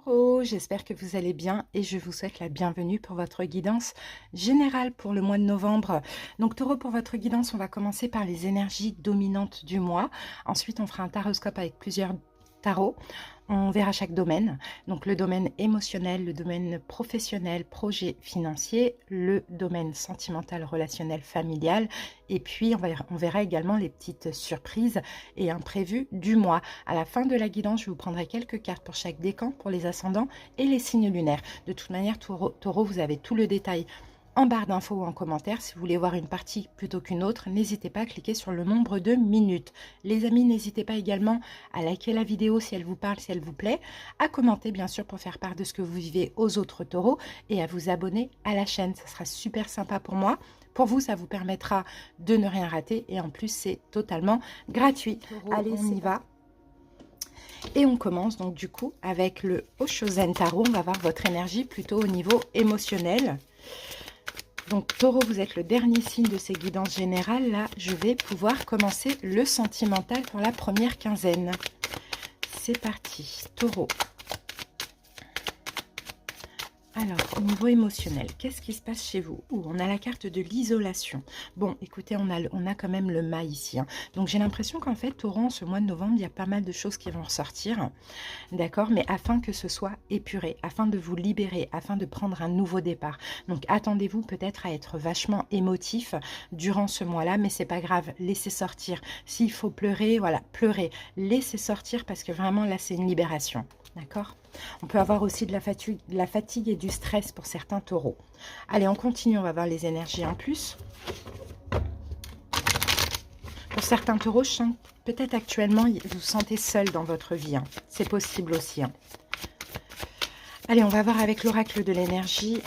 Oh, j'espère que vous allez bien et je vous souhaite la bienvenue pour votre guidance générale pour le mois de novembre. Donc Taureau, pour votre guidance, on va commencer par les énergies dominantes du mois. Ensuite, on fera un taroscope avec plusieurs tarots. On verra chaque domaine. Donc le domaine émotionnel, le domaine professionnel, projet financier, le domaine sentimental, relationnel, familial. Et puis on verra également les petites surprises et imprévus du mois. À la fin de la guidance, je vous prendrai quelques cartes pour chaque décan, pour les ascendants et les signes lunaires. De toute manière, Taureau, vous avez tout le détail en barre d'infos ou en commentaire. Si vous voulez voir une partie plutôt qu'une autre, n'hésitez pas à cliquer sur le nombre de minutes. Les amis, n'hésitez pas également à liker la vidéo si elle vous parle, si elle vous plaît, à commenter bien sûr pour faire part de ce que vous vivez aux autres taureaux et à vous abonner à la chaîne. Ça sera super sympa pour moi. Pour vous, ça vous permettra de ne rien rater et en plus, c'est totalement gratuit. Allez, on y va. Et on commence donc du coup avec le Oshozen Tarot. On va voir votre énergie plutôt au niveau émotionnel. Donc Taureau, vous êtes le dernier signe de ces guidances générales. Là, je vais pouvoir commencer le sentimental pour la première quinzaine. C'est parti, Taureau. Alors, au niveau émotionnel, qu'est-ce qui se passe chez vous? On a la carte de l'isolation. Bon, écoutez, on a quand même le mât ici. Donc, j'ai l'impression qu'en fait, Taureau, ce mois de novembre, il y a pas mal de choses qui vont ressortir. D'accord? Mais afin que ce soit épuré, afin de vous libérer, afin de prendre un nouveau départ. Donc, attendez-vous peut-être à être vachement émotif durant ce mois-là, mais c'est pas grave. Laissez sortir. S'il faut pleurer, voilà, pleurez. Laissez sortir parce que vraiment, là, c'est une libération. D'accord? On peut avoir aussi de la fatigue et du stress pour certains taureaux. Allez, on continue, on va voir les énergies en plus. Pour certains taureaux, je sens peut-être actuellement, vous vous sentez seul dans votre vie. C'est possible aussi. Allez, on va voir avec l'oracle de l'énergie.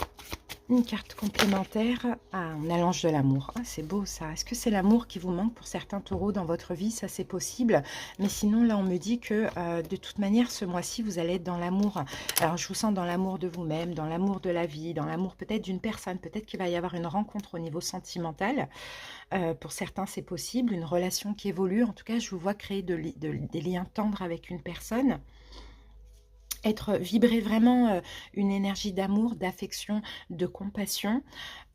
Une carte complémentaire. Ah, on a l'ange de l'amour. Ah, c'est beau ça. Est-ce que c'est l'amour qui vous manque pour certains taureaux dans votre vie? Ça, c'est possible. Mais sinon, là, on me dit que de toute manière, ce mois-ci, vous allez être dans l'amour. Alors, je vous sens dans l'amour de vous-même, dans l'amour de la vie, dans l'amour peut-être d'une personne. Peut-être qu'il va y avoir une rencontre au niveau sentimental. Pour certains, c'est possible. Une relation qui évolue. En tout cas, je vous vois créer des liens tendres avec une personne. Vibrer vraiment une énergie d'amour, d'affection, de compassion.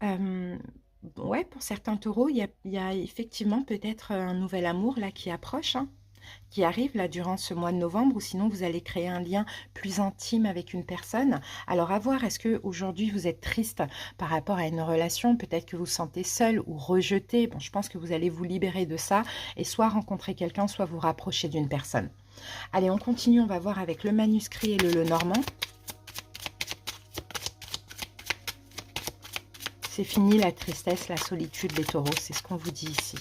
Ouais, pour certains taureaux, il y a effectivement peut-être un nouvel amour là qui approche, qui arrive là durant ce mois de novembre, ou sinon vous allez créer un lien plus intime avec une personne. Alors à voir, est-ce que aujourd'hui vous êtes triste par rapport à une relation, peut-être que vous vous sentez seul ou rejeté. Bon, je pense que vous allez vous libérer de ça et soit rencontrer quelqu'un, soit vous rapprocher d'une personne. Allez, on continue, on va voir avec le manuscrit et le Lenormand. C'est fini la tristesse, la solitude des taureaux, c'est ce qu'on vous dit ici.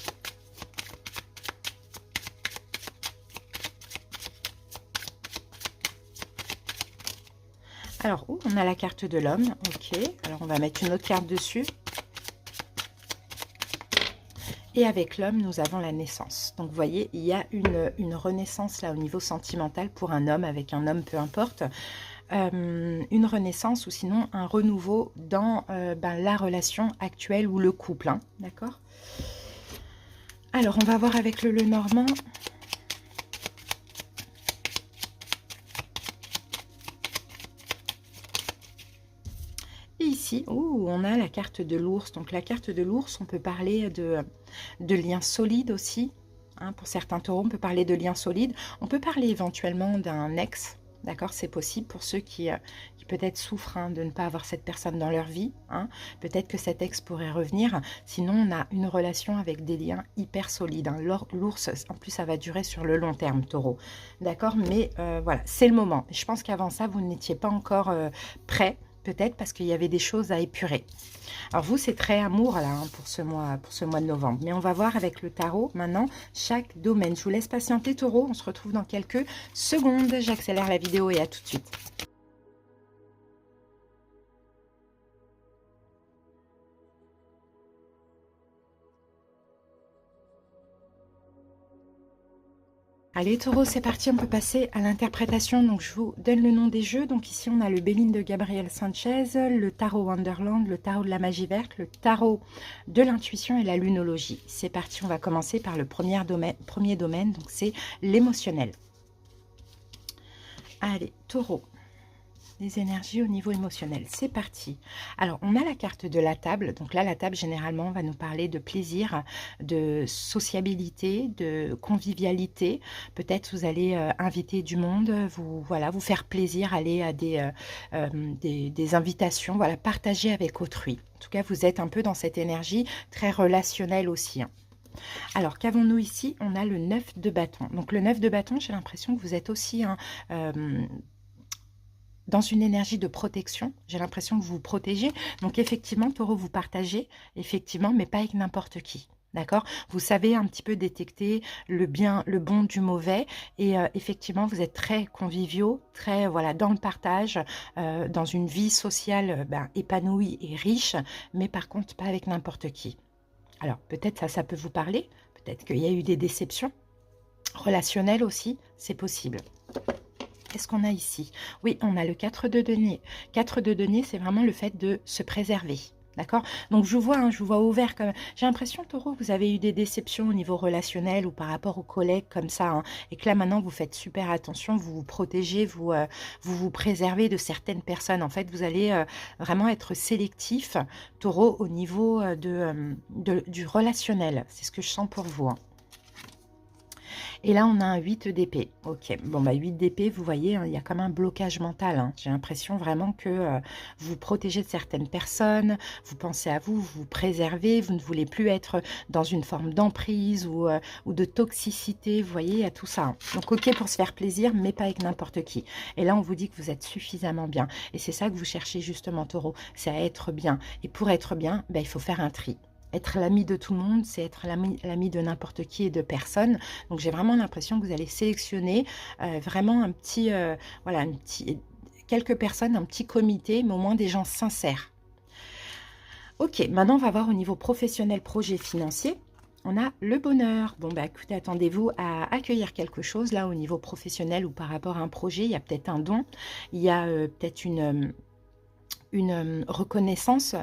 Alors, on a la carte de l'homme, ok. Alors, on va mettre une autre carte dessus. Et avec l'homme, nous avons la naissance. Donc, vous voyez, il y a une renaissance là au niveau sentimental pour un homme, avec un homme, peu importe. Une renaissance ou sinon un renouveau dans la relation actuelle ou le couple. D'accord? Alors, on va voir avec le Lenormand. Et ici, on a la carte de l'ours. Donc, la carte de l'ours, on peut parler de liens solides aussi. Pour certains taureaux, on peut parler de liens solides. On peut parler éventuellement d'un ex. D'accord, c'est possible pour ceux qui peut-être souffrent de ne pas avoir cette personne dans leur vie. Peut-être que cet ex pourrait revenir. Sinon, on a une relation avec des liens hyper solides. L'ours, en plus, ça va durer sur le long terme, taureau. D'accord, mais voilà, c'est le moment. Je pense qu'avant ça, vous n'étiez pas encore prêt. Peut-être parce qu'il y avait des choses à épurer. Alors vous, c'est très amour là pour ce mois de novembre. Mais on va voir avec le tarot maintenant chaque domaine. Je vous laisse patienter, taureau. On se retrouve dans quelques secondes. J'accélère la vidéo et à tout de suite. Allez taureau, c'est parti, on peut passer à l'interprétation. Donc je vous donne le nom des jeux. Donc ici on a le Béline de Gabriel Sanchez, le tarot Wonderland, le tarot de la magie verte, le tarot de l'intuition et la lunologie. C'est parti, on va commencer par le premier domaine, donc c'est l'émotionnel. Allez, taureau. Les énergies au niveau émotionnel. C'est parti. Alors, on a la carte de la table. Donc là, la table, généralement, va nous parler de plaisir, de sociabilité, de convivialité. Peut-être vous allez inviter du monde, vous, voilà, vous faire plaisir, aller à des invitations, voilà, partager avec autrui. En tout cas, vous êtes un peu dans cette énergie très relationnelle aussi, hein. Alors, qu'avons-nous ici? On a le 9 de bâton. Donc, le 9 de bâton, j'ai l'impression que vous êtes aussi dans une énergie de protection. J'ai l'impression que vous vous protégez. Donc, effectivement, Taureau, vous partagez, effectivement, mais pas avec n'importe qui. D'accord? Vous savez un petit peu détecter le bien, le bon du mauvais. Et effectivement, vous êtes très conviviaux, très voilà, dans le partage, dans une vie sociale épanouie et riche, mais par contre, pas avec n'importe qui. Alors, peut-être ça peut vous parler. Peut-être qu'il y a eu des déceptions relationnelles aussi. C'est possible. Qu'est-ce qu'on a ici? Oui, on a le 4 de denier. 4 de denier, c'est vraiment le fait de se préserver. D'accord? Donc, je vous vois ouvert. J'ai l'impression, Taureau, que vous avez eu des déceptions au niveau relationnel ou par rapport aux collègues comme ça, hein, et que là, maintenant, vous faites super attention, vous vous protégez, vous préservez de certaines personnes. En fait, vous allez vraiment être sélectif, Taureau, au niveau du relationnel. C'est ce que je sens pour vous, hein. Et là, on a un 8 d'épée. Ok, bon, 8 d'épée, vous voyez, hein, il y a comme un blocage mental, hein. J'ai l'impression vraiment que vous vous protégez de certaines personnes, vous pensez à vous, vous vous préservez, vous ne voulez plus être dans une forme d'emprise ou de toxicité, vous voyez, il y a tout ça, hein. Donc, ok pour se faire plaisir, mais pas avec n'importe qui. Et là, on vous dit que vous êtes suffisamment bien. Et c'est ça que vous cherchez justement, Taureau, c'est à être bien. Et pour être bien, il faut faire un tri. Être l'ami de tout le monde, c'est être l'ami de n'importe qui et de personne. Donc, j'ai vraiment l'impression que vous allez sélectionner vraiment voilà, quelques personnes, un petit comité, mais au moins des gens sincères. Ok, maintenant, on va voir au niveau professionnel, projet financier. On a le bonheur. Bon, écoutez, attendez-vous à accueillir quelque chose là au niveau professionnel ou par rapport à un projet. Il y a peut-être un don, il y a peut-être une reconnaissance,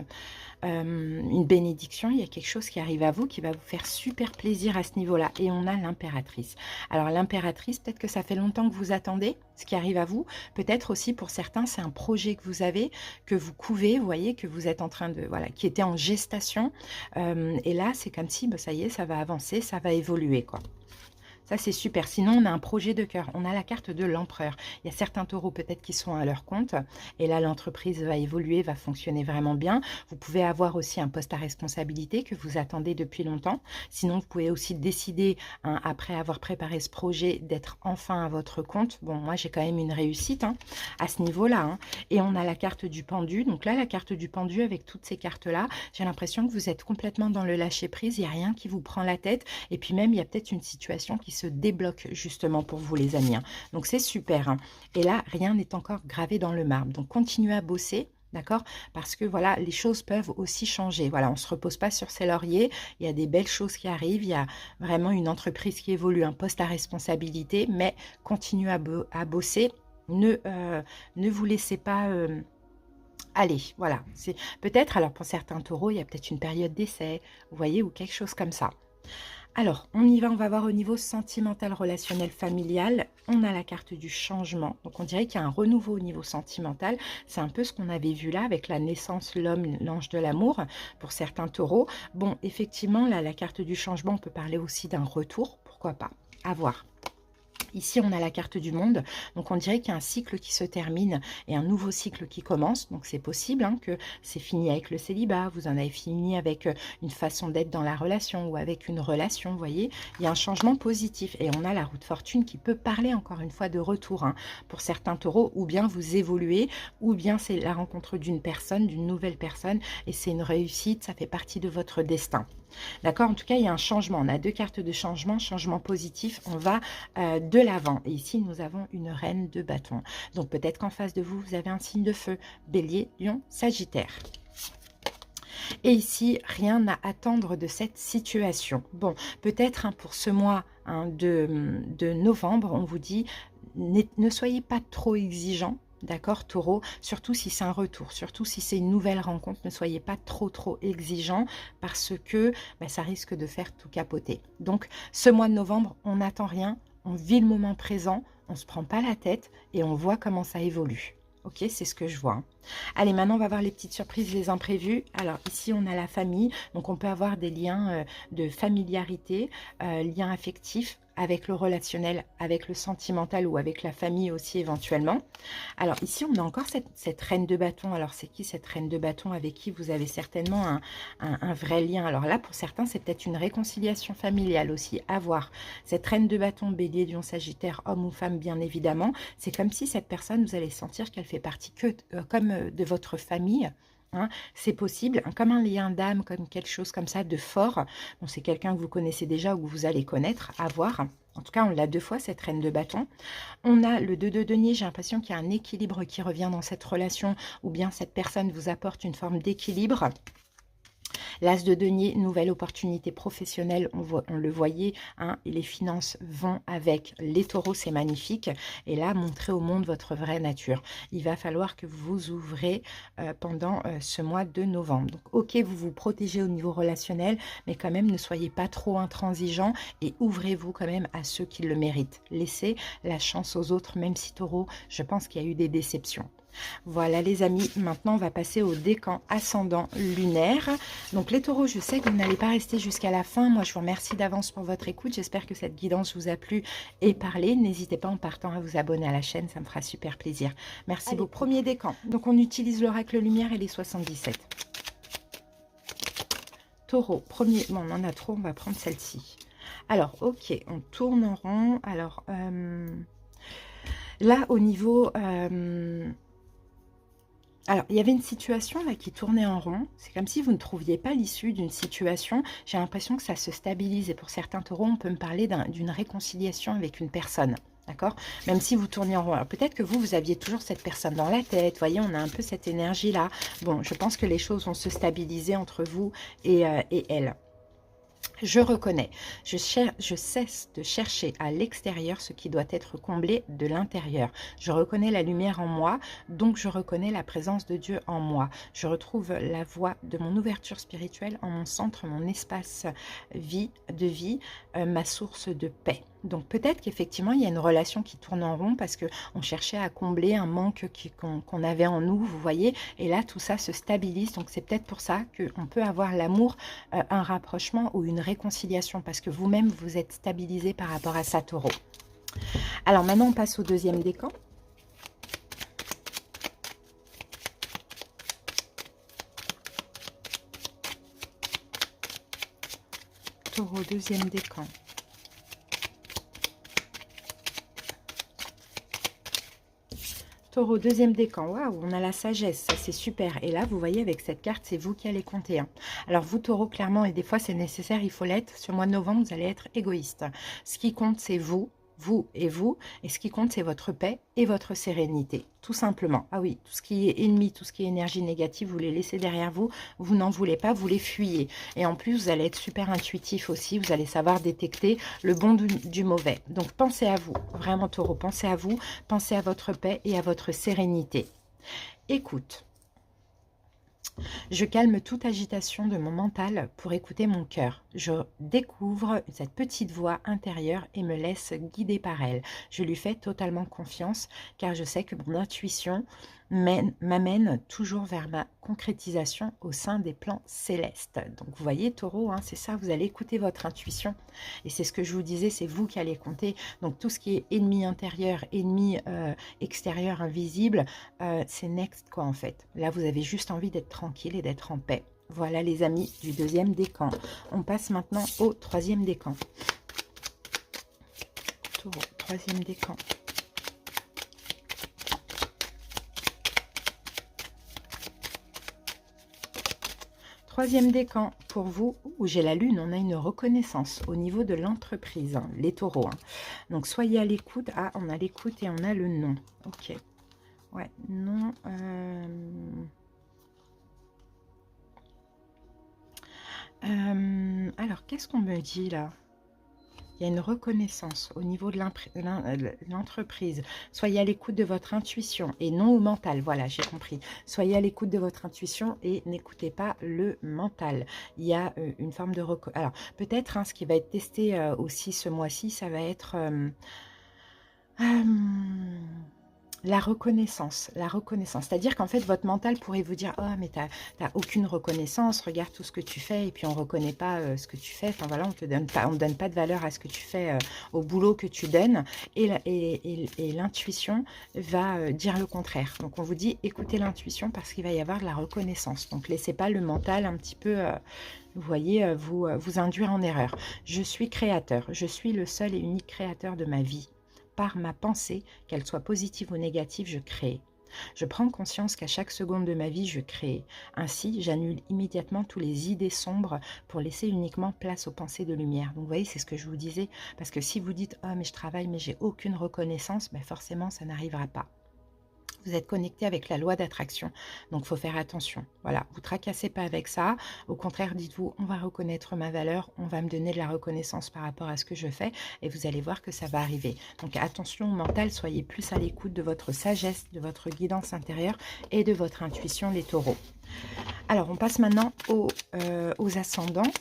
une bénédiction, il y a quelque chose qui arrive à vous qui va vous faire super plaisir à ce niveau-là. Et on a l'impératrice. Alors l'impératrice, peut-être que ça fait longtemps que vous attendez ce qui arrive à vous. Peut-être aussi pour certains, c'est un projet que vous avez, que vous couvez, vous voyez, que vous êtes en train de, voilà, qui était en gestation. Et là, c'est comme si, ça y est, ça va avancer, ça va évoluer, quoi. Ça, c'est super. Sinon, on a un projet de cœur. On a la carte de l'empereur. Il y a certains taureaux peut-être qui sont à leur compte. Et là, l'entreprise va évoluer, va fonctionner vraiment bien. Vous pouvez avoir aussi un poste à responsabilité que vous attendez depuis longtemps. Sinon, vous pouvez aussi décider, hein, après avoir préparé ce projet, d'être enfin à votre compte. Bon, moi, j'ai quand même une réussite, hein, à ce niveau-là, hein. Et on a la carte du pendu. Donc là, la carte du pendu, avec toutes ces cartes-là, j'ai l'impression que vous êtes complètement dans le lâcher-prise. Il n'y a rien qui vous prend la tête. Et puis même, il y a peut-être une situation qui se débloque justement pour vous, les amis, hein. Donc c'est super, hein. Et là, rien n'est encore gravé dans le marbre. Donc continuez à bosser. D'accord? Parce que voilà, les choses peuvent aussi changer. Voilà, on ne se repose pas sur ses lauriers. Il y a des belles choses qui arrivent. Il y a vraiment une entreprise qui évolue, un poste à responsabilité. Mais continuez à bosser. Ne vous laissez pas aller. Voilà. C'est peut-être, alors pour certains taureaux, il y a peut-être une période d'essai, vous voyez, ou quelque chose comme ça. Alors, on y va, on va voir au niveau sentimental, relationnel, familial. On a la carte du changement. Donc, on dirait qu'il y a un renouveau au niveau sentimental. C'est un peu ce qu'on avait vu là avec la naissance, l'homme, l'ange de l'amour, pour certains taureaux. Bon, effectivement, là, la carte du changement, on peut parler aussi d'un retour. Pourquoi pas? À voir. Ici, on a la carte du monde, donc on dirait qu'il y a un cycle qui se termine et un nouveau cycle qui commence. Donc c'est possible, hein, que c'est fini avec le célibat, vous en avez fini avec une façon d'être dans la relation ou avec une relation, vous voyez. Il y a un changement positif et on a la roue de fortune qui peut parler encore une fois de retour, hein, pour certains taureaux, ou bien vous évoluez, ou bien c'est la rencontre d'une personne, d'une nouvelle personne, et c'est une réussite, ça fait partie de votre destin. D'accord? En tout cas, il y a un changement. On a deux cartes de changement, changement positif. On va de l'avant. Et ici, nous avons une reine de bâton. Donc, peut-être qu'en face de vous, vous avez un signe de feu. Bélier, Lion, Sagittaire. Et ici, rien à attendre de cette situation. Bon, peut-être, hein, pour ce mois, hein, de novembre, on vous dit, ne soyez pas trop exigeants. D'accord, taureau, surtout si c'est un retour, surtout si c'est une nouvelle rencontre, ne soyez pas trop exigeant parce que ça risque de faire tout capoter. Donc, ce mois de novembre, on n'attend rien, on vit le moment présent, on ne se prend pas la tête et on voit comment ça évolue. Ok, c'est ce que je vois. Allez, maintenant, on va voir les petites surprises, les imprévus. Alors, ici, on a la famille. Donc, on peut avoir des liens de familiarité, liens affectifs avec le relationnel, avec le sentimental ou avec la famille aussi éventuellement. Alors, ici, on a encore cette reine de bâton. Alors, c'est qui cette reine de bâton avec qui vous avez certainement un vrai lien? Alors là, pour certains, c'est peut-être une réconciliation familiale aussi à voir. Cette reine de bâton, bélier, lion, sagittaire, homme ou femme, bien évidemment. C'est comme si cette personne, vous allez sentir qu'elle fait partie comme de votre famille. Hein, c'est possible, hein, comme un lien d'âme, comme quelque chose comme ça de fort. Bon, c'est quelqu'un que vous connaissez déjà ou que vous allez connaître, à voir. En tout cas, on l'a deux fois, cette reine de bâton. On a le 2 de denier, j'ai l'impression qu'il y a un équilibre qui revient dans cette relation, ou bien cette personne vous apporte une forme d'équilibre. L'As de denier, nouvelle opportunité professionnelle, on le voyait, hein, et les finances vont avec. Les taureaux, c'est magnifique. Et là, montrez au monde votre vraie nature. Il va falloir que vous vous ouvrez pendant ce mois de novembre. Donc, ok, vous vous protégez au niveau relationnel, mais quand même, ne soyez pas trop intransigeants et ouvrez-vous quand même à ceux qui le méritent. Laissez la chance aux autres, même si taureau, je pense qu'il y a eu des déceptions. Voilà les amis, maintenant on va passer au décan ascendant lunaire. Donc les taureaux, je sais que vous n'allez pas rester jusqu'à la fin. Moi je vous remercie d'avance pour votre écoute. J'espère que cette guidance vous a plu et parlé. N'hésitez pas en partant à vous abonner à la chaîne, ça me fera super plaisir. Merci beaucoup. Premier décan, donc on utilise l'oracle lumière et les 77. Taureau, premier, bon on en a trop, on va prendre celle-ci. Alors ok, on tourne en rond. Alors là au niveau... alors, il y avait une situation là qui tournait en rond. C'est comme si vous ne trouviez pas l'issue d'une situation. J'ai l'impression que ça se stabilise. Et pour certains taureaux, on peut me parler d'une réconciliation avec une personne. D'accord? Même si vous tournez en rond. Alors, peut-être que vous aviez toujours cette personne dans la tête. Vous voyez, on a un peu cette énergie-là. Bon, je pense que les choses vont se stabiliser entre vous et elle. Je reconnais, je cesse de chercher à l'extérieur ce qui doit être comblé de l'intérieur. Je reconnais la lumière en moi, donc je reconnais la présence de Dieu en moi. Je retrouve la voie de mon ouverture spirituelle en mon centre, mon espace de vie, ma source de paix. Donc peut-être qu'effectivement, il y a une relation qui tourne en rond parce qu'on cherchait à combler un manque qu'on avait en nous, vous voyez. Et là, tout ça se stabilise. Donc c'est peut-être pour ça qu'on peut avoir l'amour, un rapprochement ou une réconciliation parce que vous-même, vous êtes stabilisé par rapport à ça, taureau. Alors maintenant, on passe au deuxième décan. Taureau, deuxième décan. Taureau, deuxième décan, waouh, on a la sagesse, ça c'est super. Et là, vous voyez, avec cette carte, c'est vous qui allez compter. Hein. Alors vous, taureau, clairement, et des fois c'est nécessaire, il faut l'être. Sur le mois de novembre, vous allez être égoïste. Ce qui compte, c'est vous et vous. Et ce qui compte, c'est votre paix et votre sérénité, tout simplement. Ah oui, tout ce qui est ennemi, tout ce qui est énergie négative, vous les laissez derrière vous. Vous n'en voulez pas, vous les fuyez. Et en plus, vous allez être super intuitif aussi. Vous allez savoir détecter le bon du mauvais. Donc, pensez à vous. Vraiment, taureau, pensez à vous. Pensez à votre paix et à votre sérénité. Écoute. Je calme toute agitation de mon mental pour écouter mon cœur. Je découvre cette petite voix intérieure et me laisse guider par elle. Je lui fais totalement confiance car je sais que mon intuition m'amène toujours vers ma concrétisation au sein des plans célestes. Donc vous voyez, taureau, hein, c'est ça, vous allez écouter votre intuition. Et c'est ce que je vous disais, c'est vous qui allez compter. Donc tout ce qui est ennemi intérieur, ennemi extérieur, invisible, c'est next quoi en fait. Là, vous avez juste envie d'être tranquille et d'être en paix. Voilà les amis du deuxième décan. On passe maintenant au troisième décan. Taureau, troisième décan. Troisième décan, pour vous, où j'ai la lune, on a une reconnaissance au niveau de l'entreprise, hein, les taureaux. Hein. Donc, soyez à l'écoute. Ah, on a l'écoute et on a le non. Ok. Ouais, non. Alors, qu'est-ce qu'on me dit là? Il y a une reconnaissance au niveau de l'entreprise. Soyez à l'écoute de votre intuition et non au mental. Voilà, j'ai compris. Soyez à l'écoute de votre intuition et n'écoutez pas le mental. Il y a une forme de... Alors, peut-être, hein, ce qui va être testé aussi ce mois-ci, ça va être... La reconnaissance, c'est-à-dire qu'en fait, votre mental pourrait vous dire: «Oh, mais t'as aucune reconnaissance, regarde tout ce que tu fais et puis on ne reconnaît pas ce que tu fais. Enfin voilà, on ne donne pas de valeur à ce que tu fais, au boulot que tu donnes.» Et l'intuition va dire le contraire. Donc on vous dit: écoutez l'intuition parce qu'il va y avoir de la reconnaissance. Donc laissez pas le mental un petit peu, vous voyez, vous induire en erreur. Je suis créateur, je suis le seul et unique créateur de ma vie. Par ma pensée, qu'elle soit positive ou négative, je crée. Je prends conscience qu'à chaque seconde de ma vie, je crée. Ainsi, j'annule immédiatement toutes les idées sombres pour laisser uniquement place aux pensées de lumière. Donc, vous voyez, c'est ce que je vous disais. Parce que si vous dites: «Oh, mais je travaille, mais j'ai aucune reconnaissance», ben forcément, ça n'arrivera pas. Vous êtes connecté avec la loi d'attraction, donc il faut faire attention. Voilà, vous tracassez pas avec ça. Au contraire, dites-vous: on va reconnaître ma valeur, on va me donner de la reconnaissance par rapport à ce que je fais, et vous allez voir que ça va arriver. Donc attention au mental, soyez plus à l'écoute de votre sagesse, de votre guidance intérieure et de votre intuition, les taureaux. Alors, on passe maintenant aux ascendants.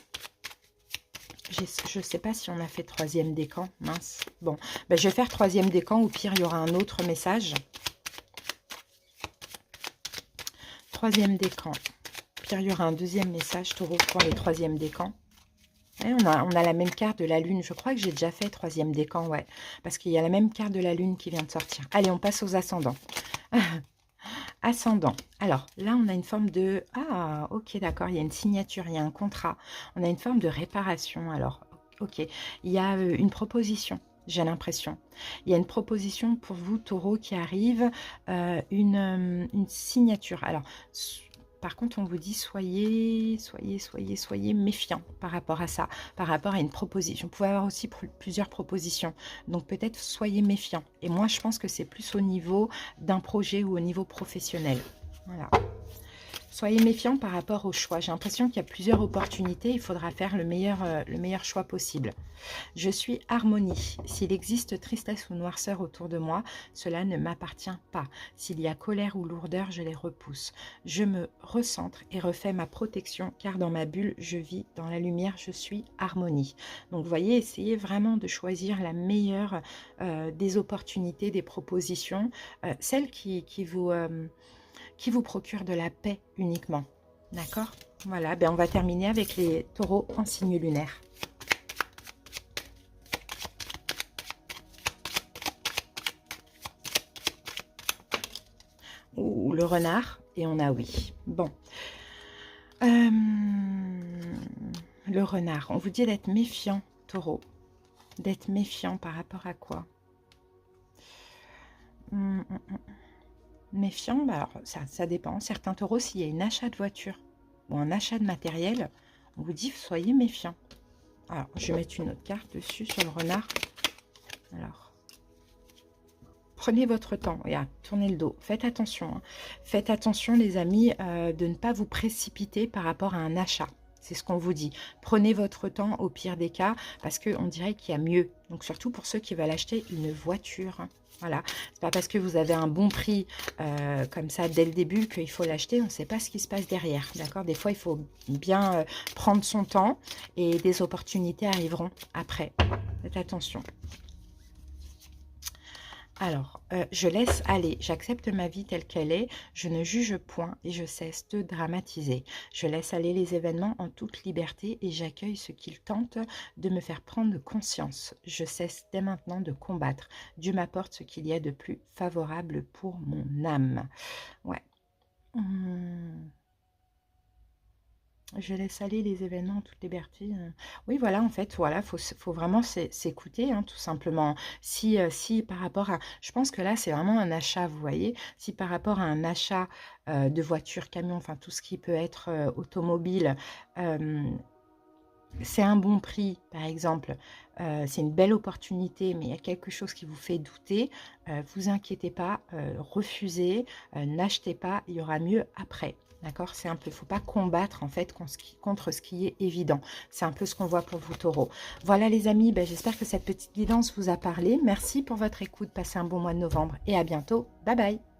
Je ne sais pas si on a fait troisième décan, mince. Bon, ben, je vais faire troisième décan, au pire, il y aura un autre message. Troisième décan. Puis il y aura un deuxième message, taureau, pour les troisième décans. Et on a la même carte de la lune. Je crois que j'ai déjà fait troisième décan, ouais. Parce qu'il y a la même carte de la lune qui vient de sortir. Allez, on passe aux ascendants. Ascendant. Alors, là, on a une forme de... Ah, ok, d'accord, il y a une signature, il y a un contrat. On a une forme de réparation. Alors, ok, il y a une proposition. J'ai l'impression. Il y a une proposition pour vous, taureau, qui arrive, une signature. Alors, par contre, on vous dit soyez méfiants par rapport à ça, par rapport à une proposition. Vous pouvez avoir aussi plusieurs propositions. Donc, peut-être soyez méfiants. Et moi, je pense que c'est plus au niveau d'un projet ou au niveau professionnel. Voilà. Soyez méfiants par rapport au choix. J'ai l'impression qu'il y a plusieurs opportunités. Il faudra faire le meilleur choix possible. Je suis harmonie. S'il existe tristesse ou noirceur autour de moi, cela ne m'appartient pas. S'il y a colère ou lourdeur, je les repousse. Je me recentre et refais ma protection, car dans ma bulle, je vis. Dans la lumière, je suis harmonie. Donc, vous voyez, essayez vraiment de choisir la meilleure des opportunités, des propositions, celle qui vous procure de la paix uniquement. D'accord? Voilà, ben on va terminer avec les taureaux en signe lunaire. Ou le renard, et on a oui. Bon. Le renard, on vous dit d'être méfiant, taureau. D'être méfiant par rapport à quoi? Méfiant, bah alors ça dépend. Certains taureaux, s'il y a un achat de voiture ou un achat de matériel, on vous dit soyez méfiant. Alors, je vais mettre une autre carte dessus sur le renard. Alors, prenez votre temps. Regarde, tournez le dos. Faites attention. Hein. Faites attention, les amis, de ne pas vous précipiter par rapport à un achat. C'est ce qu'on vous dit. Prenez votre temps au pire des cas parce qu'on dirait qu'il y a mieux. Donc, surtout pour ceux qui veulent acheter une voiture. Voilà, c'est pas parce que vous avez un bon prix comme ça dès le début qu'il faut l'acheter. On ne sait pas ce qui se passe derrière, d'accord? Des fois, il faut bien prendre son temps et des opportunités arriveront après. Faites attention. Alors, je laisse aller, j'accepte ma vie telle qu'elle est, je ne juge point et je cesse de dramatiser. Je laisse aller les événements en toute liberté et j'accueille ce qu'ils tentent de me faire prendre conscience. Je cesse dès maintenant de combattre. Dieu m'apporte ce qu'il y a de plus favorable pour mon âme. Ouais. Je laisse aller les événements en toute liberté. Oui, voilà, en fait, voilà, faut vraiment s'écouter, hein, tout simplement. Si par rapport à... Je pense que là, c'est vraiment un achat, vous voyez. Si par rapport à un achat de voiture, camion, enfin, tout ce qui peut être automobile, c'est un bon prix, par exemple, c'est une belle opportunité, mais il y a quelque chose qui vous fait douter, vous inquiétez pas, refusez, n'achetez pas, il y aura mieux après. D'accord? C'est un peu, faut pas combattre en fait contre ce qui est évident. C'est un peu ce qu'on voit pour vous, taureaux. Voilà les amis, ben, j'espère que cette petite guidance vous a parlé. Merci pour votre écoute, passez un bon mois de novembre et à bientôt. Bye bye!